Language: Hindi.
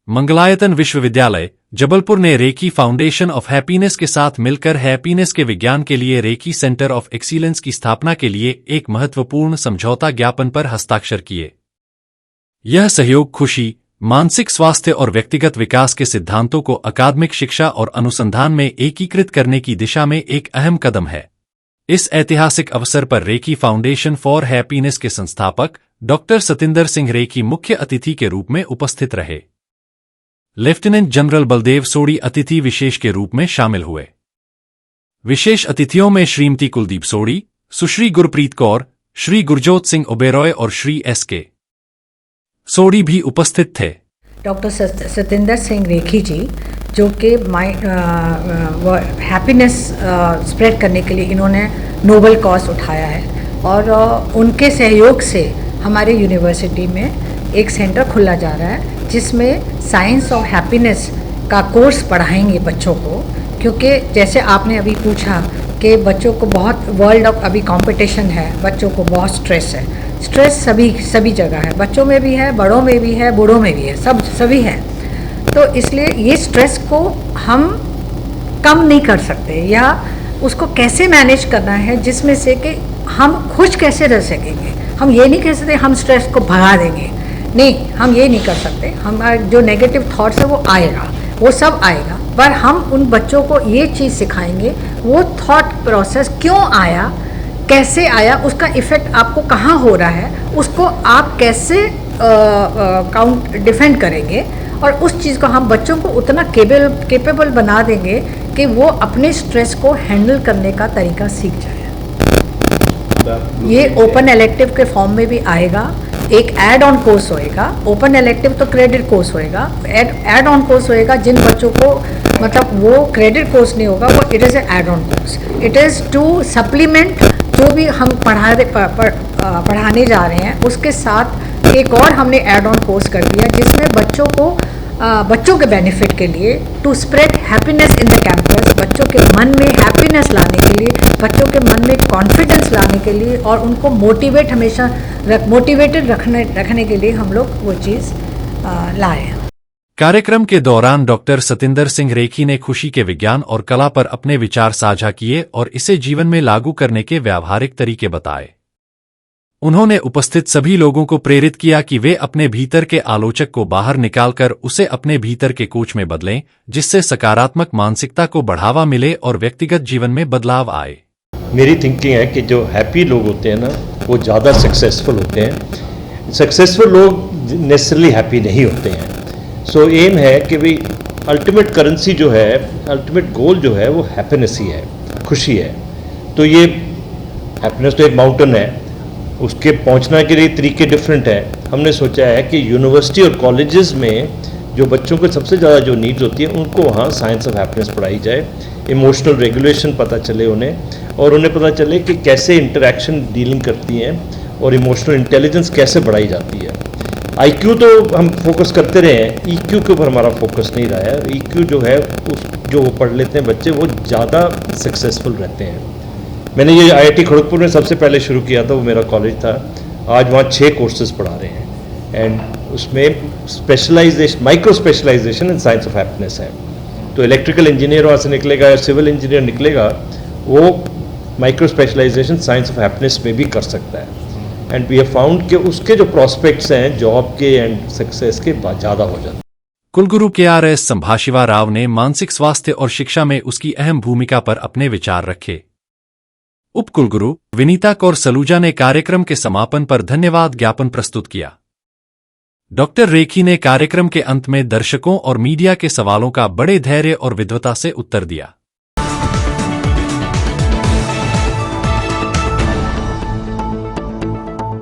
मंगलायतन विश्वविद्यालय जबलपुर ने रेकी फाउंडेशन ऑफ हैप्पीनेस के साथ मिलकर हैप्पीनेस के विज्ञान के लिए रेकी सेंटर ऑफ एक्सीलेंस की स्थापना के लिए एक महत्वपूर्ण समझौता ज्ञापन पर हस्ताक्षर किए। यह सहयोग खुशी, मानसिक स्वास्थ्य और व्यक्तिगत विकास के सिद्धांतों को अकादमिक शिक्षा और अनुसंधान में एकीकृत करने की दिशा में एक अहम कदम है। इस ऐतिहासिक अवसर पर रेकी फाउंडेशन फॉर हैप्पीनेस के संस्थापक डॉक्टर सतिंदर सिंह रेकी मुख्य अतिथि के रूप में उपस्थित रहे। लेफ्टिनेंट जनरल बलदेव सोडी अतिथि विशेष के रूप में शामिल हुए। विशेष अतिथियों में श्रीमती कुलदीप सोडी, सुश्री गुरप्रीत कौर, श्री गुरजोत सिंह ओबेरॉय और श्री एस.के. सोडी भी उपस्थित थे। डॉक्टर सतिंदर सिंह रेकी जी, जो कि हैप्पीनेस स्प्रेड करने के लिए इन्होंने नोबल कॉज उठाया है और उनके सहयोग से हमारे यूनिवर्सिटी में एक सेंटर खुला जा रहा है जिसमें साइंस ऑफ हैप्पीनेस का कोर्स पढ़ाएंगे बच्चों को। क्योंकि जैसे आपने अभी पूछा कि बच्चों को बहुत वर्ल्ड ऑफ अभी कंपटीशन है, बच्चों को बहुत स्ट्रेस है। स्ट्रेस सभी जगह है, बच्चों में भी है, बड़ों में भी है, बूढ़ों में भी है, सभी है। तो इसलिए ये स्ट्रेस को हम कम नहीं कर सकते या उसको कैसे मैनेज करना है जिसमें से कि हम खुश कैसे रह सकेंगे। हम ये नहीं कह सकते हम स्ट्रेस को भगा देंगे, नहीं, हम ये नहीं कर सकते। हमारे जो नेगेटिव थॉट्स है वो आएगा, वो सब आएगा, पर हम उन बच्चों को ये चीज़ सिखाएंगे वो थॉट प्रोसेस क्यों आया, कैसे आया, उसका इफ़ेक्ट आपको कहाँ हो रहा है, उसको आप कैसे डिफेंड करेंगे और उस चीज़ को हम बच्चों को उतना केपेबल बना देंगे कि वो अपने स्ट्रेस को हैंडल करने का तरीका सीख जाए। ये ओपन इलेक्टिव के फॉर्म में भी आएगा, एक ऐड ऑन कोर्स होएगा। ओपन इलेक्टिव तो क्रेडिट कोर्स होएगा, ऐड ऑन कोर्स होएगा जिन बच्चों को मतलब वो क्रेडिट कोर्स नहीं होगा, वो it is a add on course. It is to supplement जो भी हम पढ़ाने जा रहे हैं उसके साथ एक और हमने ऐड ऑन कोर्स कर दिया जिसमें बच्चों के बेनिफिट के लिए to spread happiness in the campus, बच्चों के मन में हैप्पीनेस लाने के लिए, बच्चों के मन में कॉन्फिडेंस लाने के लिए और उनको मोटिवेटेड रखने के लिए हम लोग वो चीज़ लाए हैं। कार्यक्रम के दौरान डॉक्टर सतिंदर सिंह रेकी ने खुशी के विज्ञान और कला पर अपने विचार साझा किए और इसे जीवन में लागू करने के व्यावहारिक तरीके बताए। उन्होंने उपस्थित सभी लोगों को प्रेरित किया कि वे अपने भीतर के आलोचक को बाहर निकालकर उसे अपने भीतर के कोच में बदलें, जिससे सकारात्मक मानसिकता को बढ़ावा मिले और व्यक्तिगत जीवन में बदलाव आए। मेरी थिंकिंग है कि जो हैप्पी लोग होते हैं ना, वो ज़्यादा सक्सेसफुल होते हैं। सक्सेसफुल लोग नेसेसरली हैप्पी नहीं होते हैं। सो एम है कि भाई अल्टीमेट करेंसी जो है, अल्टीमेट गोल जो है वो हैप्पीनेस ही है, खुशी है। तो ये हैप्पीनेस तो एक माउंटेन है, उसके पहुंचने के लिए तरीके डिफरेंट हैं। हमने सोचा है कि यूनिवर्सिटी और कॉलेजेस में जो बच्चों को सबसे ज़्यादा जो नीड्स होती है उनको वहाँ साइंस ऑफ हैप्पीनेस पढ़ाई जाए, इमोशनल रेगुलेशन पता चले उन्हें और उन्हें पता चले कि कैसे इंटरेक्शन डीलिंग करती हैं और इमोशनल इंटेलिजेंस कैसे बढ़ाई जाती है। IQ तो हम फोकस करते रहे हैं, EQ के ऊपर हमारा फोकस नहीं रहा है। EQ जो है जो वो पढ़ लेते हैं बच्चे वो ज़्यादा सक्सेसफुल रहते हैं। मैंने ये IIT खड़गपुर में सबसे पहले शुरू किया था, वो मेरा कॉलेज था। आज वहाँ 6 कोर्सेज पढ़ा रहे हैं एंड उसमें specialization, micro specialization in science of happiness है। तो इलेक्ट्रिकल इंजीनियर वहाँ से निकलेगा या सिविल इंजीनियर निकलेगा, वो micro specialization science of happiness में भी कर सकता है। एंड वी हैव फाउंड कि उसके जो प्रॉस्पेक्ट्स हैं जॉब के एंड सक्सेस के ज़्यादा हो जाते हैं। कुलगुरु KRS संभाशिवा राव ने मानसिक स्वास्थ्य और शिक्षा में उसकी अहम भूमिका पर अपने विचार रखे। उप कुलगुरु विनीता कौर सलूजा ने कार्यक्रम के समापन पर धन्यवाद ज्ञापन प्रस्तुत किया। डॉक्टर रेकी ने कार्यक्रम के अंत में दर्शकों और मीडिया के सवालों का बड़े धैर्य और विद्वता से उत्तर दिया।